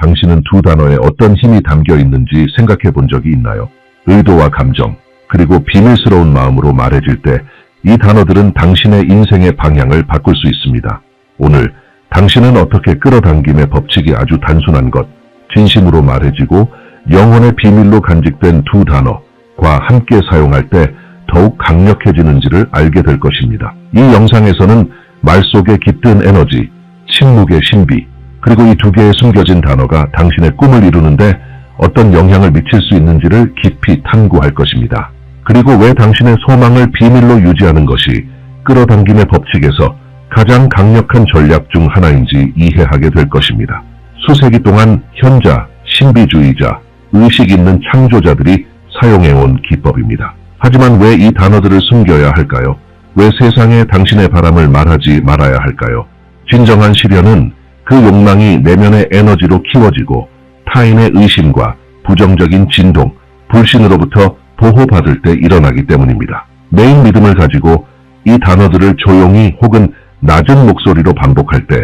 당신은 두 단어에 어떤 힘이 담겨 있는지 생각해 본 적이 있나요? 의도와 감정, 그리고 비밀스러운 마음으로 말해질 때 이 단어들은 당신의 인생의 방향을 바꿀 수 있습니다. 오늘 당신은 어떻게 끌어당김의 법칙이 아주 단순한 것, 진심으로 말해지고 영혼의 비밀로 간직된 두 단어과 함께 사용할 때 더욱 강력해지는지를 알게 될 것입니다. 이 영상에서는 말 속에 깃든 에너지, 침묵의 신비, 그리고 이 두 개의 숨겨진 단어가 당신의 꿈을 이루는데 어떤 영향을 미칠 수 있는지를 깊이 탐구할 것입니다. 그리고 왜 당신의 소망을 비밀로 유지하는 것이 끌어당김의 법칙에서 가장 강력한 전략 중 하나인지 이해하게 될 것입니다. 수세기 동안 현자, 신비주의자, 의식 있는 창조자들이 사용해온 기법입니다. 하지만 왜 이 단어들을 숨겨야 할까요? 왜 세상에 당신의 바람을 말하지 말아야 할까요? 진정한 시련은 그 욕망이 내면의 에너지로 키워지고 타인의 의심과 부정적인 진동, 불신으로부터 보호받을 때 일어나기 때문입니다. 매일 믿음을 가지고 이 단어들을 조용히 혹은 낮은 목소리로 반복할 때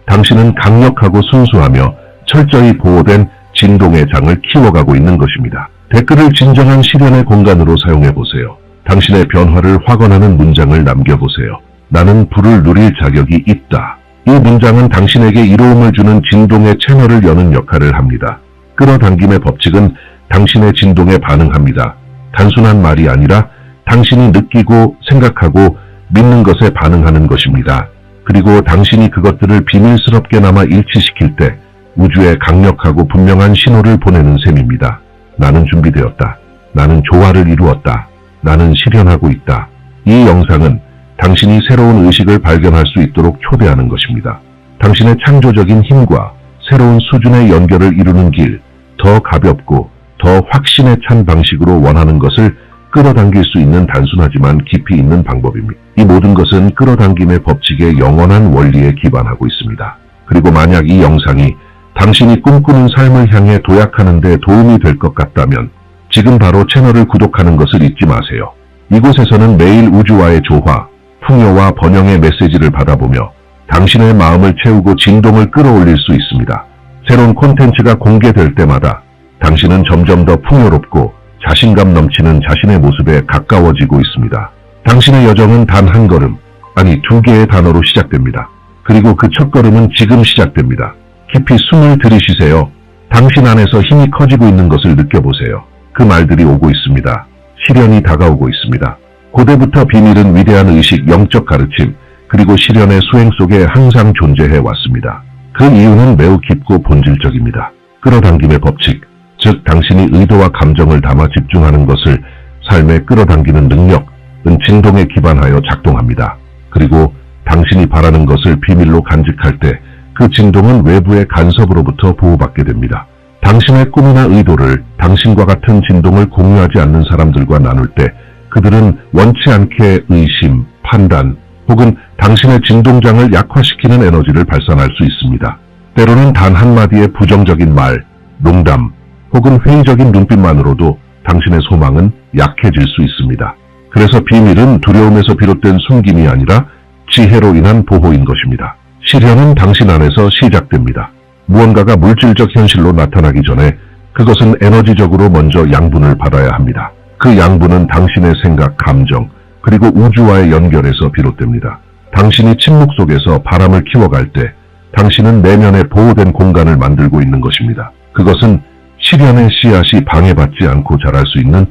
당신은 강력하고 순수하며 철저히 보호된 진동의 장을 키워가고 있는 것입니다. 댓글을 진정한 시련의 공간으로 사용해보세요. 당신의 변화를 확언하는 문장을 남겨보세요. 나는 불을 누릴 자격이 있다. 이 문장은 당신에게 이로움을 주는 진동의 채널을 여는 역할을 합니다. 끌어당김의 법칙은 당신의 진동에 반응합니다. 단순한 말이 아니라 당신이 느끼고 생각하고 믿는 것에 반응하는 것입니다. 그리고 당신이 그것들을 비밀스럽게나마 일치시킬 때 우주에 강력하고 분명한 신호를 보내는 셈입니다. 나는 준비되었다. 나는 조화를 이루었다. 나는 실현하고 있다. 이 영상은 당신이 새로운 의식을 발견할 수 있도록 초대하는 것입니다. 당신의 창조적인 힘과 새로운 수준의 연결을 이루는 길, 더 가볍고 더 확신에 찬 방식으로 원하는 것을 끌어당길 수 있는 단순하지만 깊이 있는 방법입니다. 이 모든 것은 끌어당김의 법칙의 영원한 원리에 기반하고 있습니다. 그리고 만약 이 영상이 당신이 꿈꾸는 삶을 향해 도약하는 데 도움이 될 것 같다면 지금 바로 채널을 구독하는 것을 잊지 마세요. 이곳에서는 매일 우주와의 조화, 풍요와 번영의 메시지를 받아보며 당신의 마음을 채우고 진동을 끌어올릴 수 있습니다. 새로운 콘텐츠가 공개될 때마다 당신은 점점 더 풍요롭고 자신감 넘치는 자신의 모습에 가까워지고 있습니다. 당신의 여정은 단 한 걸음, 아니 두 개의 단어로 시작됩니다. 그리고 그 첫 걸음은 지금 시작됩니다. 깊이 숨을 들이쉬세요. 당신 안에서 힘이 커지고 있는 것을 느껴보세요. 그 말들이 오고 있습니다. 시련이 다가오고 있습니다. 고대부터 비밀은 위대한 의식, 영적 가르침, 그리고 시련의 수행 속에 항상 존재해 왔습니다. 그 이유는 매우 깊고 본질적입니다. 끌어당김의 법칙, 즉 당신이 의도와 감정을 담아 집중하는 것을 삶에 끌어당기는 능력은 진동에 기반하여 작동합니다. 그리고 당신이 바라는 것을 비밀로 간직할 때 그 진동은 외부의 간섭으로부터 보호받게 됩니다. 당신의 꿈이나 의도를 당신과 같은 진동을 공유하지 않는 사람들과 나눌 때 그들은 원치 않게 의심, 판단, 혹은 당신의 진동장을 약화시키는 에너지를 발산할 수 있습니다. 때로는 단 한마디의 부정적인 말, 농담, 혹은 회의적인 눈빛만으로도 당신의 소망은 약해질 수 있습니다. 그래서 비밀은 두려움에서 비롯된 숨김이 아니라 지혜로 인한 보호인 것입니다. 시련은 당신 안에서 시작됩니다. 무언가가 물질적 현실로 나타나기 전에 그것은 에너지적으로 먼저 양분을 받아야 합니다. 그 양분은 당신의 생각, 감정, 그리고 우주와의 연결에서 비롯됩니다. 당신이 침묵 속에서 바람을 키워갈 때 당신은 내면의 보호된 공간을 만들고 있는 것입니다. 그것은 시련의 씨앗이 방해받지 않고 자랄 수 있는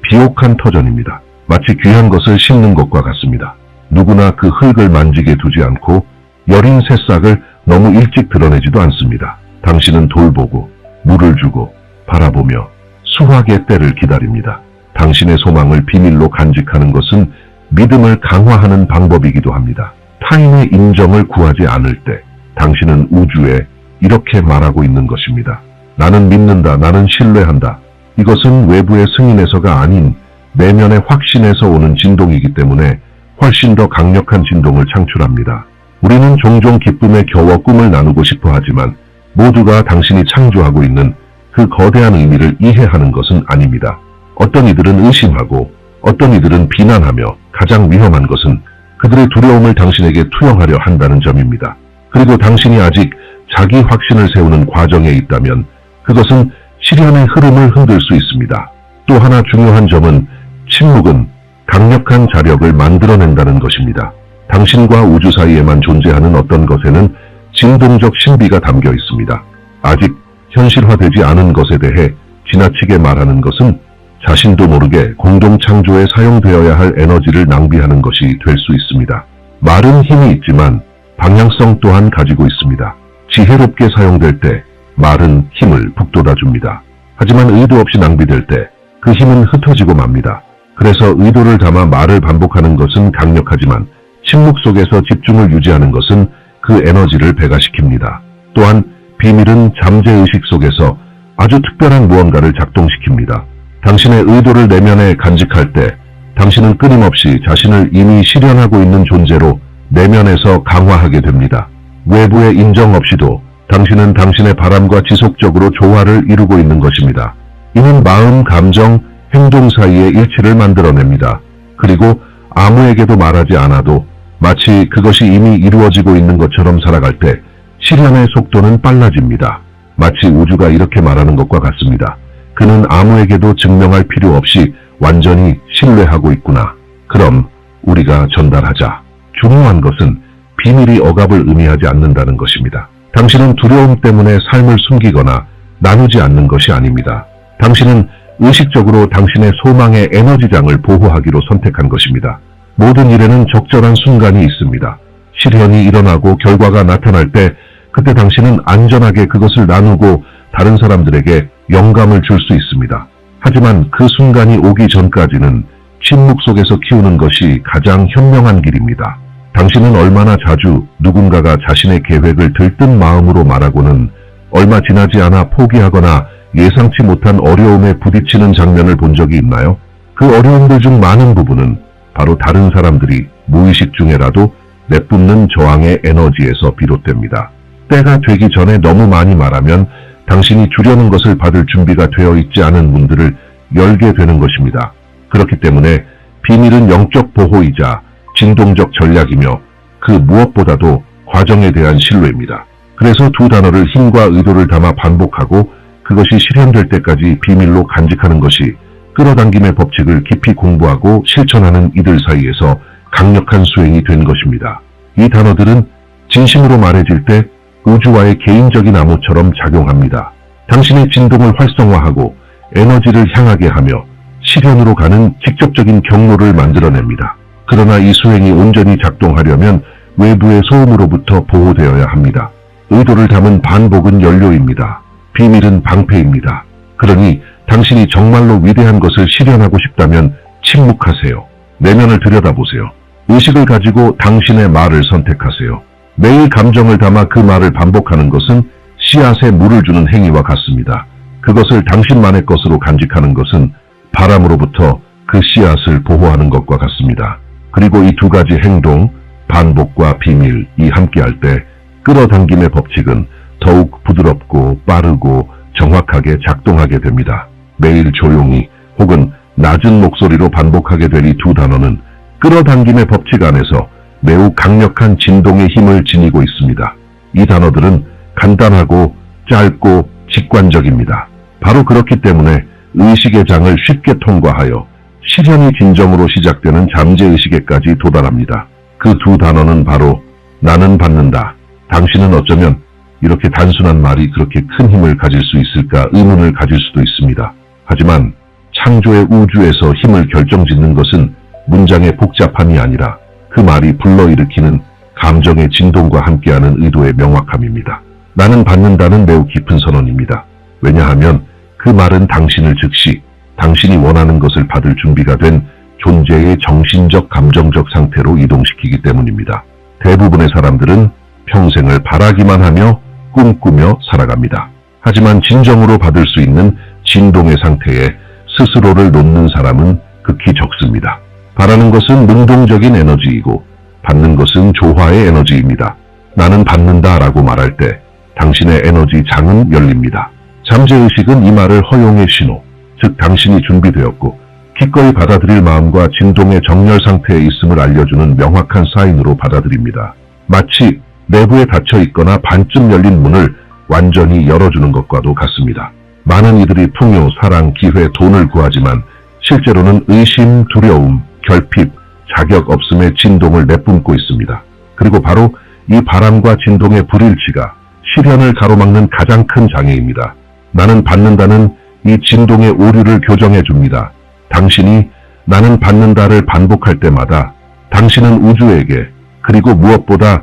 비옥한 터전입니다. 마치 귀한 것을 심는 것과 같습니다. 누구나 그 흙을 만지게 두지 않고 여린 새싹을 너무 일찍 드러내지도 않습니다. 당신은 돌보고 물을 주고 바라보며 수확의 때를 기다립니다. 당신의 소망을 비밀로 간직하는 것은 믿음을 강화하는 방법이기도 합니다. 타인의 인정을 구하지 않을 때 당신은 우주에 이렇게 말하고 있는 것입니다. 나는 믿는다. 나는 신뢰한다. 이것은 외부의 승인에서가 아닌 내면의 확신에서 오는 진동이기 때문에 훨씬 더 강력한 진동을 창출합니다. 우리는 종종 기쁨에 겨워 꿈을 나누고 싶어 하지만 모두가 당신이 창조하고 있는 그 거대한 의미를 이해하는 것은 아닙니다. 어떤 이들은 의심하고 어떤 이들은 비난하며 가장 위험한 것은 그들의 두려움을 당신에게 투영하려 한다는 점입니다. 그리고 당신이 아직 자기 확신을 세우는 과정에 있다면 그것은 시련의 흐름을 흔들 수 있습니다. 또 하나 중요한 점은 침묵은 강력한 자력을 만들어낸다는 것입니다. 당신과 우주 사이에만 존재하는 어떤 것에는 진동적 신비가 담겨 있습니다. 아직 현실화되지 않은 것에 대해 지나치게 말하는 것은 자신도 모르게 공동 창조에 사용되어야 할 에너지를 낭비하는 것이 될 수 있습니다. 말은 힘이 있지만 방향성 또한 가지고 있습니다. 지혜롭게 사용될 때 말은 힘을 북돋아줍니다. 하지만 의도 없이 낭비될 때 그 힘은 흩어지고 맙니다. 그래서 의도를 담아 말을 반복하는 것은 강력하지만 침묵 속에서 집중을 유지하는 것은 그 에너지를 배가시킵니다. 또한 비밀은 잠재의식 속에서 아주 특별한 무언가를 작동시킵니다. 당신의 의도를 내면에 간직할 때 당신은 끊임없이 자신을 이미 실현하고 있는 존재로 내면에서 강화하게 됩니다. 외부의 인정 없이도 당신은 당신의 바람과 지속적으로 조화를 이루고 있는 것입니다. 이는 마음, 감정, 행동 사이의 일치를 만들어냅니다. 그리고 아무에게도 말하지 않아도 마치 그것이 이미 이루어지고 있는 것처럼 살아갈 때 실현의 속도는 빨라집니다. 마치 우주가 이렇게 말하는 것과 같습니다. 그는 아무에게도 증명할 필요 없이 완전히 신뢰하고 있구나. 그럼 우리가 전달하자. 중요한 것은 비밀이 억압을 의미하지 않는다는 것입니다. 당신은 두려움 때문에 삶을 숨기거나 나누지 않는 것이 아닙니다. 당신은 의식적으로 당신의 소망의 에너지장을 보호하기로 선택한 것입니다. 모든 일에는 적절한 순간이 있습니다. 실현이 일어나고 결과가 나타날 때 그때 당신은 안전하게 그것을 나누고 다른 사람들에게 영감을 줄 수 있습니다. 하지만 그 순간이 오기 전까지는 침묵 속에서 키우는 것이 가장 현명한 길입니다. 당신은 얼마나 자주 누군가가 자신의 계획을 들뜬 마음으로 말하고는 얼마 지나지 않아 포기하거나 예상치 못한 어려움에 부딪히는 장면을 본 적이 있나요? 그 어려움들 중 많은 부분은 바로 다른 사람들이 무의식 중에라도 내뿜는 저항의 에너지에서 비롯됩니다. 때가 되기 전에 너무 많이 말하면 당신이 주려는 것을 받을 준비가 되어 있지 않은 문들을 열게 되는 것입니다. 그렇기 때문에 비밀은 영적 보호이자 진동적 전략이며 그 무엇보다도 과정에 대한 신뢰입니다. 그래서 두 단어를 힘과 의도를 담아 반복하고 그것이 실현될 때까지 비밀로 간직하는 것이 끌어당김의 법칙을 깊이 공부하고 실천하는 이들 사이에서 강력한 수행이 된 것입니다. 이 단어들은 진심으로 말해질 때 우주와의 개인적인 암호처럼 작용합니다. 당신의 진동을 활성화하고 에너지를 향하게 하며 실현으로 가는 직접적인 경로를 만들어냅니다. 그러나 이 수행이 온전히 작동하려면 외부의 소음으로부터 보호되어야 합니다. 의도를 담은 반복은 연료입니다. 비밀은 방패입니다. 그러니 당신이 정말로 위대한 것을 실현하고 싶다면 침묵하세요. 내면을 들여다보세요. 의식을 가지고 당신의 말을 선택하세요. 매일 감정을 담아 그 말을 반복하는 것은 씨앗에 물을 주는 행위와 같습니다. 그것을 당신만의 것으로 간직하는 것은 바람으로부터 그 씨앗을 보호하는 것과 같습니다. 그리고 이 두 가지 행동, 반복과 비밀이 함께할 때 끌어당김의 법칙은 더욱 부드럽고 빠르고 정확하게 작동하게 됩니다. 매일 조용히 혹은 낮은 목소리로 반복하게 될 이 두 단어는 끌어당김의 법칙 안에서 매우 강력한 진동의 힘을 지니고 있습니다. 이 단어들은 간단하고 짧고 직관적입니다. 바로 그렇기 때문에 의식의 장을 쉽게 통과하여 실현이 진정으로 시작되는 잠재의식에까지 도달합니다. 그 두 단어는 바로 나는 받는다. 당신은 어쩌면 이렇게 단순한 말이 그렇게 큰 힘을 가질 수 있을까 의문을 가질 수도 있습니다. 하지만 창조의 우주에서 힘을 결정짓는 것은 문장의 복잡함이 아니라 그 말이 불러일으키는 감정의 진동과 함께하는 의도의 명확함입니다. 나는 받는다는 매우 깊은 선언입니다. 왜냐하면 그 말은 당신을 즉시 당신이 원하는 것을 받을 준비가 된 존재의 정신적 감정적 상태로 이동시키기 때문입니다. 대부분의 사람들은 평생을 바라기만 하며 꿈꾸며 살아갑니다. 하지만 진정으로 받을 수 있는 진동의 상태에 스스로를 놓는 사람은 극히 적습니다. 바라는 것은 능동적인 에너지이고 받는 것은 조화의 에너지입니다. 나는 받는다라고 말할 때 당신의 에너지 장은 열립니다. 잠재의식은 이 말을 허용의 신호, 즉 당신이 준비되었고 기꺼이 받아들일 마음과 진동의 정렬 상태에 있음을 알려주는 명확한 사인으로 받아들입니다. 마치 내부에 닫혀 있거나 반쯤 열린 문을 완전히 열어주는 것과도 같습니다. 많은 이들이 풍요, 사랑, 기회, 돈을 구하지만 실제로는 의심, 두려움, 결핍, 자격 없음의 진동을 내뿜고 있습니다. 그리고 바로 이 바람과 진동의 불일치가 실현을 가로막는 가장 큰 장애입니다. 나는 받는다는 이 진동의 오류를 교정해 줍니다. 당신이 나는 받는다를 반복할 때마다 당신은 우주에게 그리고 무엇보다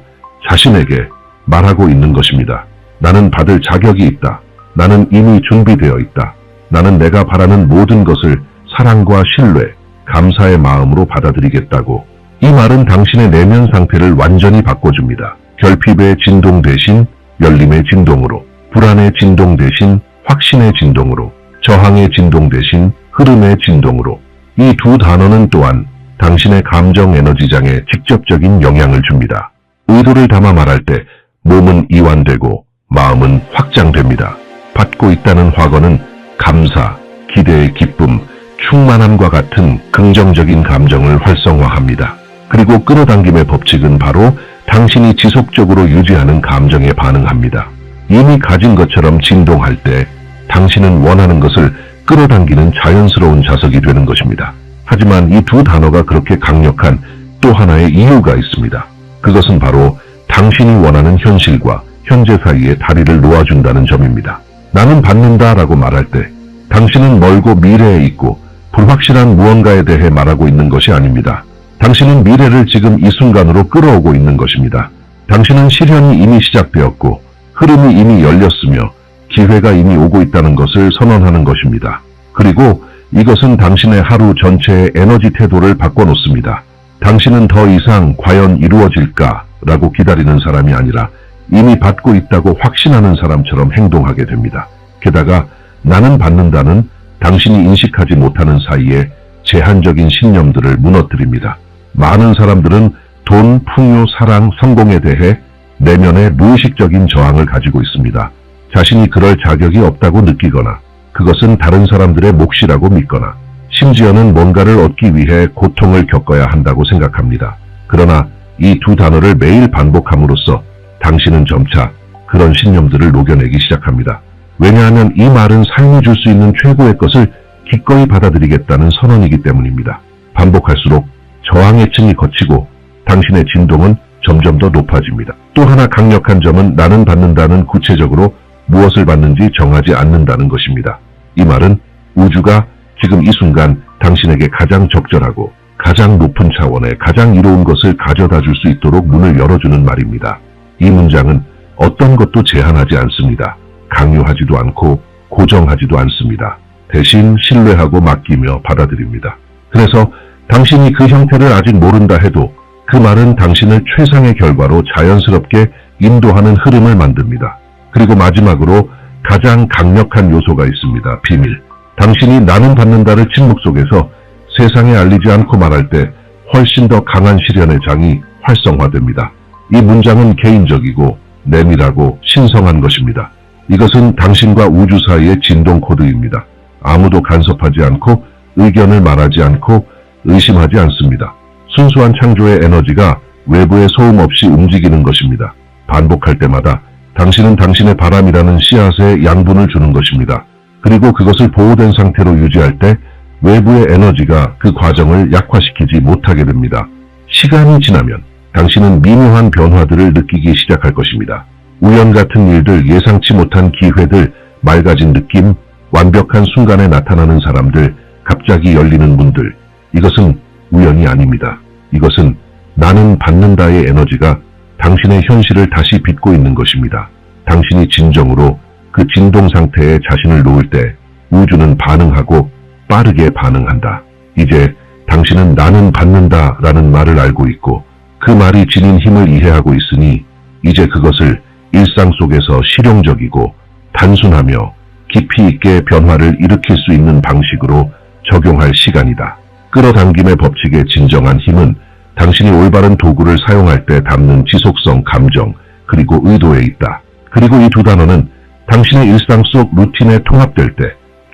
자신에게 말하고 있는 것입니다. 나는 받을 자격이 있다. 나는 이미 준비되어 있다. 나는 내가 바라는 모든 것을 사랑과 신뢰, 감사의 마음으로 받아들이겠다고. 이 말은 당신의 내면 상태를 완전히 바꿔줍니다. 결핍의 진동 대신 열림의 진동으로, 불안의 진동 대신 확신의 진동으로, 저항의 진동 대신 흐름의 진동으로. 이 두 단어는 또한 당신의 감정 에너지장에 직접적인 영향을 줍니다. 의도를 담아 말할 때 몸은 이완되고 마음은 확장됩니다. 받고 있다는 확언은 감사, 기대의 기쁨, 충만함과 같은 긍정적인 감정을 활성화합니다. 그리고 끌어당김의 법칙은 바로 당신이 지속적으로 유지하는 감정에 반응합니다. 이미 가진 것처럼 진동할 때 당신은 원하는 것을 끌어당기는 자연스러운 자석이 되는 것입니다. 하지만 이 두 단어가 그렇게 강력한 또 하나의 이유가 있습니다. 그것은 바로 당신이 원하는 현실과 현재 사이에 다리를 놓아준다는 점입니다. 나는 받는다라고 말할 때 당신은 멀고 미래에 있고 불확실한 무언가에 대해 말하고 있는 것이 아닙니다. 당신은 미래를 지금 이 순간으로 끌어오고 있는 것입니다. 당신은 실현이 이미 시작되었고 흐름이 이미 열렸으며 기회가 이미 오고 있다는 것을 선언하는 것입니다. 그리고 이것은 당신의 하루 전체의 에너지 태도를 바꿔놓습니다. 당신은 더 이상 과연 이루어질까라고 기다리는 사람이 아니라 이미 받고 있다고 확신하는 사람처럼 행동하게 됩니다. 게다가 나는 받는다는 당신이 인식하지 못하는 사이에 제한적인 신념들을 무너뜨립니다. 많은 사람들은 돈, 풍요, 사랑, 성공에 대해 내면의 무의식적인 저항을 가지고 있습니다. 자신이 그럴 자격이 없다고 느끼거나 그것은 다른 사람들의 몫이라고 믿거나 심지어는 뭔가를 얻기 위해 고통을 겪어야 한다고 생각합니다. 그러나 이 두 단어를 매일 반복함으로써 당신은 점차 그런 신념들을 녹여내기 시작합니다. 왜냐하면 이 말은 삶이 줄 수 있는 최고의 것을 기꺼이 받아들이겠다는 선언이기 때문입니다. 반복할수록 저항의 층이 걷히고 당신의 진동은 점점 더 높아집니다. 또 하나 강력한 점은 나는 받는다는 구체적으로 무엇을 받는지 정하지 않는다는 것입니다. 이 말은 우주가 지금 이 순간 당신에게 가장 적절하고 가장 높은 차원의 가장 이로운 것을 가져다 줄 수 있도록 문을 열어주는 말입니다. 이 문장은 어떤 것도 제한하지 않습니다. 강요하지도 않고 고정하지도 않습니다. 대신 신뢰하고 맡기며 받아들입니다. 그래서 당신이 그 형태를 아직 모른다 해도 그 말은 당신을 최상의 결과로 자연스럽게 인도하는 흐름을 만듭니다. 그리고 마지막으로 가장 강력한 요소가 있습니다. 비밀. 당신이 나는 받는다를 침묵 속에서 세상에 알리지 않고 말할 때 훨씬 더 강한 실현의 장이 활성화됩니다. 이 문장은 개인적이고 내밀하고 신성한 것입니다. 이것은 당신과 우주 사이의 진동 코드입니다. 아무도 간섭하지 않고 의견을 말하지 않고 의심하지 않습니다. 순수한 창조의 에너지가 외부의 소음 없이 움직이는 것입니다. 반복할 때마다 당신은 당신의 바람이라는 씨앗에 양분을 주는 것입니다. 그리고 그것을 보호된 상태로 유지할 때 외부의 에너지가 그 과정을 약화시키지 못하게 됩니다. 시간이 지나면 당신은 미묘한 변화들을 느끼기 시작할 것입니다. 우연 같은 일들, 예상치 못한 기회들, 맑아진 느낌, 완벽한 순간에 나타나는 사람들, 갑자기 열리는 문들. 이것은 우연이 아닙니다. 이것은 나는 받는다의 에너지가 당신의 현실을 다시 빚고 있는 것입니다. 당신이 진정으로 그 진동 상태에 자신을 놓을 때 우주는 반응하고 빠르게 반응한다. 이제 당신은 나는 받는다라는 말을 알고 있고 그 말이 지닌 힘을 이해하고 있으니 이제 그것을 일상 속에서 실용적이고 단순하며 깊이 있게 변화를 일으킬 수 있는 방식으로 적용할 시간이다. 끌어당김의 법칙의 진정한 힘은 당신이 올바른 도구를 사용할 때 담는 지속성, 감정, 그리고 의도에 있다. 그리고 이 두 단어는 당신의 일상 속 루틴에 통합될 때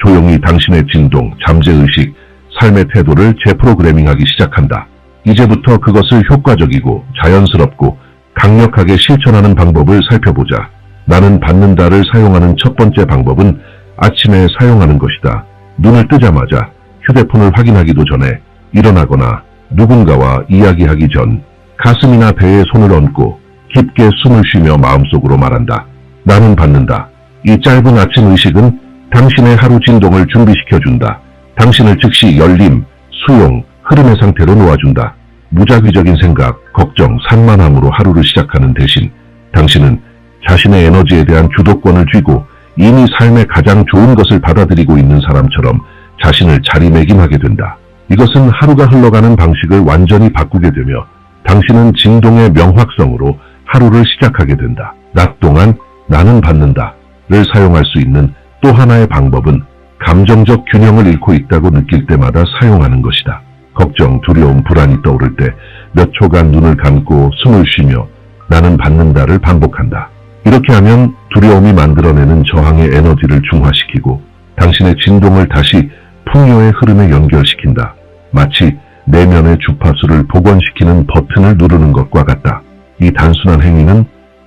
조용히 당신의 진동, 잠재의식, 삶의 태도를 재프로그래밍하기 시작한다. 이제부터 그것을 효과적이고 자연스럽고 강력하게 실천하는 방법을 살펴보자. 나는 받는다를 사용하는 첫 번째 방법은 아침에 사용하는 것이다. 눈을 뜨자마자 휴대폰을 확인하기도 전에 일어나거나 누군가와 이야기하기 전 가슴이나 배에 손을 얹고 깊게 숨을 쉬며 마음속으로 말한다. 나는 받는다. 이 짧은 아침 의식은 당신의 하루 진동을 준비시켜준다. 당신을 즉시 열림, 수용, 흐름의 상태로 놓아준다. 무작위적인 생각, 걱정, 산만함으로 하루를 시작하는 대신 당신은 자신의 에너지에 대한 주도권을 쥐고 이미 삶의 가장 좋은 것을 받아들이고 있는 사람처럼 자신을 자리매김하게 된다. 이것은 하루가 흘러가는 방식을 완전히 바꾸게 되며 당신은 진동의 명확성으로 하루를 시작하게 된다. 낮 동안 나는 받는다를 사용할 수 있는 또 하나의 방법은 감정적 균형을 잃고 있다고 느낄 때마다 사용하는 것이다. 걱정, 두려움, 불안이 떠오를 때 몇 초간 눈을 감고 숨을 쉬며 나는 받는다를 반복한다. 이렇게 하면 두려움이 만들어내는 저항의 에너지를 중화시키고 당신의 진동을 다시 풍요의 흐름에 연결시킨다. 마치 내면의 주파수를 복원시키는 버튼을 누르는 것과 같다. 이 단순한 행위는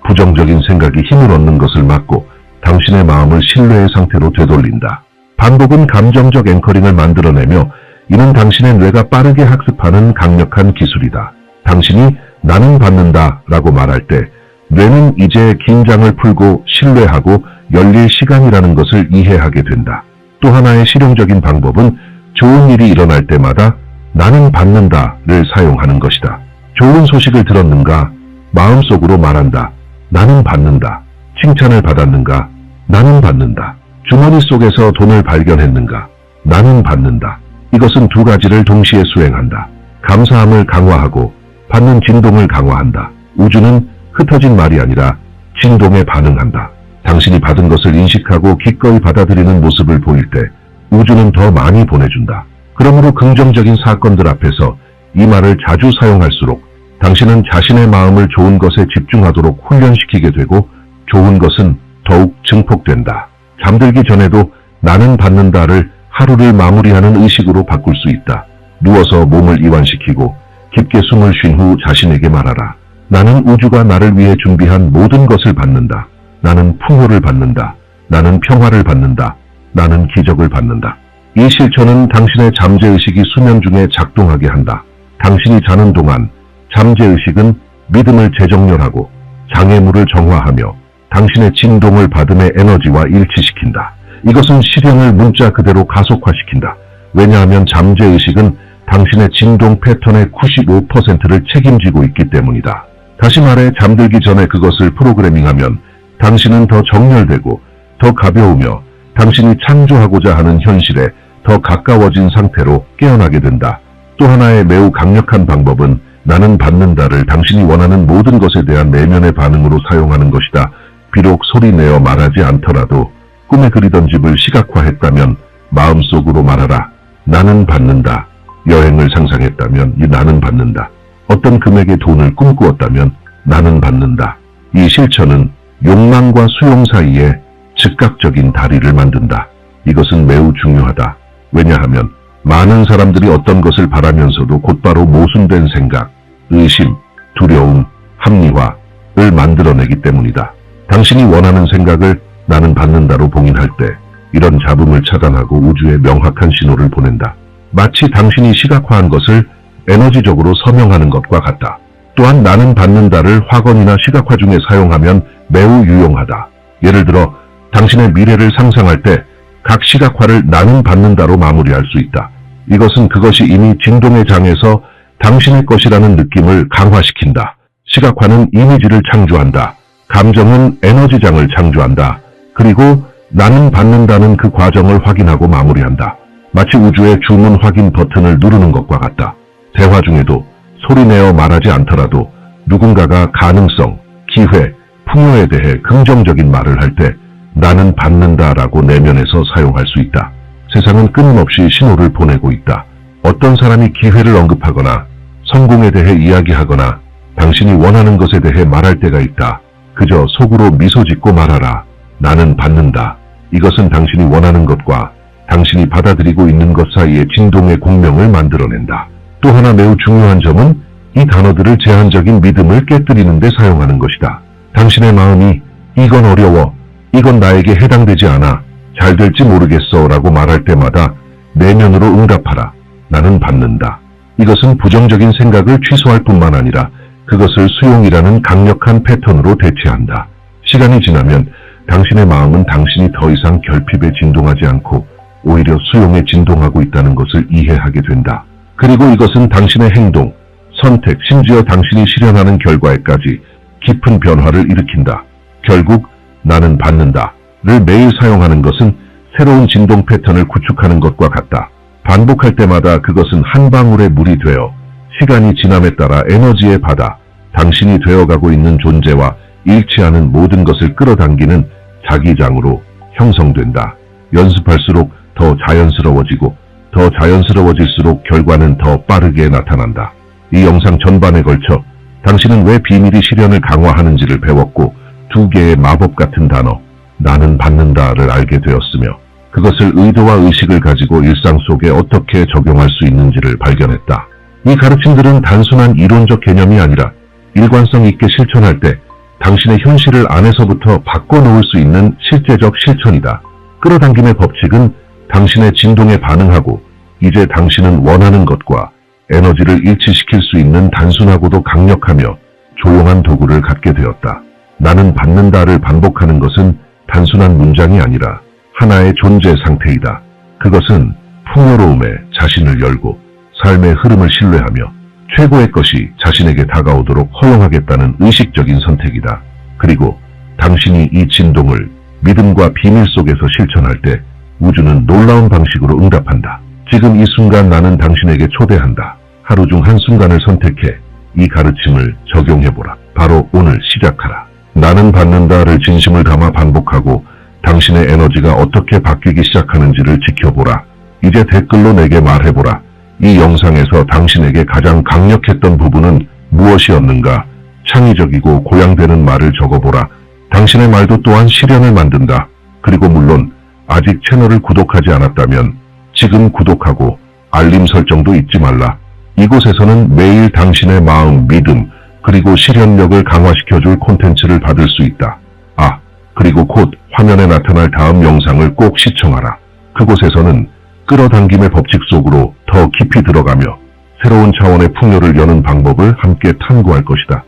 부정적인 생각이 힘을 얻는 것을 막고 당신의 마음을 신뢰의 상태로 되돌린다. 반복은 감정적 앵커링을 만들어내며 이는 당신의 뇌가 빠르게 학습하는 강력한 기술이다. 당신이 나는 받는다 라고 말할 때 뇌는 이제 긴장을 풀고 신뢰하고 열릴 시간이라는 것을 이해하게 된다. 또 하나의 실용적인 방법은 좋은 일이 일어날 때마다 나는 받는다를 사용하는 것이다. 좋은 소식을 들었는가? 마음속으로 말한다. 나는 받는다. 칭찬을 받았는가? 나는 받는다. 주머니 속에서 돈을 발견했는가? 나는 받는다. 이것은 두 가지를 동시에 수행한다. 감사함을 강화하고 받는 진동을 강화한다. 우주는 흩어진 말이 아니라 진동에 반응한다. 당신이 받은 것을 인식하고 기꺼이 받아들이는 모습을 보일 때 우주는 더 많이 보내준다. 그러므로 긍정적인 사건들 앞에서 이 말을 자주 사용할수록 당신은 자신의 마음을 좋은 것에 집중하도록 훈련시키게 되고 좋은 것은 더욱 증폭된다. 잠들기 전에도 나는 받는다를 하루를 마무리하는 의식으로 바꿀 수 있다. 누워서 몸을 이완시키고 깊게 숨을 쉰 후 자신에게 말하라. 나는 우주가 나를 위해 준비한 모든 것을 받는다. 나는 풍요를 받는다. 나는 평화를 받는다. 나는 기적을 받는다. 이 실천은 당신의 잠재의식이 수면 중에 작동하게 한다. 당신이 자는 동안 잠재의식은 믿음을 재정렬하고 장애물을 정화하며 당신의 진동을 받음의 에너지와 일치시킨다. 이것은 실현을 문자 그대로 가속화시킨다. 왜냐하면 잠재의식은 당신의 진동 패턴의 95%를 책임지고 있기 때문이다. 다시 말해 잠들기 전에 그것을 프로그래밍하면 당신은 더 정렬되고 더 가벼우며 당신이 창조하고자 하는 현실에 더 가까워진 상태로 깨어나게 된다. 또 하나의 매우 강력한 방법은 나는 받는다를 당신이 원하는 모든 것에 대한 내면의 반응으로 사용하는 것이다. 비록 소리내어 말하지 않더라도 꿈에 그리던 집을 시각화했다면 마음속으로 말하라. 나는 받는다. 여행을 상상했다면 이 나는 받는다. 어떤 금액의 돈을 꿈꾸었다면 나는 받는다. 이 실천은 욕망과 수용 사이에 즉각적인 다리를 만든다. 이것은 매우 중요하다. 왜냐하면 많은 사람들이 어떤 것을 바라면서도 곧바로 모순된 생각, 의심, 두려움, 합리화를 만들어내기 때문이다. 당신이 원하는 생각을 나는 받는다로 봉인할 때 이런 잡음을 차단하고 우주에 명확한 신호를 보낸다. 마치 당신이 시각화한 것을 에너지적으로 서명하는 것과 같다. 또한 나는 받는다를 확언이나 시각화 중에 사용하면 매우 유용하다. 예를 들어 당신의 미래를 상상할 때 각 시각화를 나는 받는다로 마무리할 수 있다. 이것은 그것이 이미 진동의 장에서 당신의 것이라는 느낌을 강화시킨다. 시각화는 이미지를 창조한다. 감정은 에너지장을 창조한다. 그리고 나는 받는다는 그 과정을 확인하고 마무리한다. 마치 우주의 주문 확인 버튼을 누르는 것과 같다. 대화 중에도 소리내어 말하지 않더라도 누군가가 가능성, 기회, 풍요에 대해 긍정적인 말을 할 때 나는 받는다라고 내면에서 사용할 수 있다. 세상은 끊임없이 신호를 보내고 있다. 어떤 사람이 기회를 언급하거나 성공에 대해 이야기하거나 당신이 원하는 것에 대해 말할 때가 있다. 그저 속으로 미소 짓고 말하라. 나는 받는다. 이것은 당신이 원하는 것과 당신이 받아들이고 있는 것 사이의 진동의 공명을 만들어낸다. 또 하나 매우 중요한 점은 이 단어들을 제한적인 믿음을 깨뜨리는 데 사용하는 것이다. 당신의 마음이 이건 어려워, 이건 나에게 해당되지 않아, 잘 될지 모르겠어 라고 말할 때마다 내면으로 응답하라. 나는 받는다. 이것은 부정적인 생각을 취소할 뿐만 아니라 그것을 수용이라는 강력한 패턴으로 대체한다. 시간이 지나면 당신의 마음은 당신이 더 이상 결핍에 진동하지 않고 오히려 수용에 진동하고 있다는 것을 이해하게 된다. 그리고 이것은 당신의 행동, 선택, 심지어 당신이 실현하는 결과에까지 깊은 변화를 일으킨다. 결국 나는 받는다를 매일 사용하는 것은 새로운 진동 패턴을 구축하는 것과 같다. 반복할 때마다 그것은 한 방울의 물이 되어 시간이 지남에 따라 에너지의 바다, 당신이 되어가고 있는 존재와 일치하는 모든 것을 끌어당기는 자기장으로 형성된다. 연습할수록 더 자연스러워지고 더 자연스러워질수록 결과는 더 빠르게 나타난다. 이 영상 전반에 걸쳐 당신은 왜 비밀이 실현을 강화하는지를 배웠고 2개의 마법 같은 단어, 나는 받는다를 알게 되었으며 그것을 의도와 의식을 가지고 일상 속에 어떻게 적용할 수 있는지를 발견했다. 이 가르침들은 단순한 이론적 개념이 아니라 일관성 있게 실천할 때 당신의 현실을 안에서부터 바꿔놓을 수 있는 실제적 실천이다. 끌어당김의 법칙은 당신의 진동에 반응하고 이제 당신은 원하는 것과 에너지를 일치시킬 수 있는 단순하고도 강력하며 조용한 도구를 갖게 되었다. 나는 받는다를 반복하는 것은 단순한 문장이 아니라 하나의 존재 상태이다. 그것은 풍요로움에 자신을 열고 삶의 흐름을 신뢰하며 최고의 것이 자신에게 다가오도록 허용하겠다는 의식적인 선택이다. 그리고 당신이 이 진동을 믿음과 비밀 속에서 실천할 때 우주는 놀라운 방식으로 응답한다. 지금 이 순간 나는 당신에게 초대한다. 하루 중 한순간을 선택해 이 가르침을 적용해보라. 바로 오늘 시작하라. 나는 받는다를 진심을 담아 반복하고 당신의 에너지가 어떻게 바뀌기 시작하는지를 지켜보라. 이제 댓글로 내게 말해보라. 이 영상에서 당신에게 가장 강력했던 부분은 무엇이었는가? 창의적이고 고양되는 말을 적어보라. 당신의 말도 또한 실현을 만든다. 그리고 물론 아직 채널을 구독하지 않았다면 지금 구독하고 알림 설정도 잊지 말라. 이곳에서는 매일 당신의 마음, 믿음, 그리고 실현력을 강화시켜줄 콘텐츠를 받을 수 있다. 그리고 곧 화면에 나타날 다음 영상을 꼭 시청하라. 그곳에서는 끌어당김의 법칙 속으로 더 깊이 들어가며 새로운 차원의 풍요를 여는 방법을 함께 탐구할 것이다.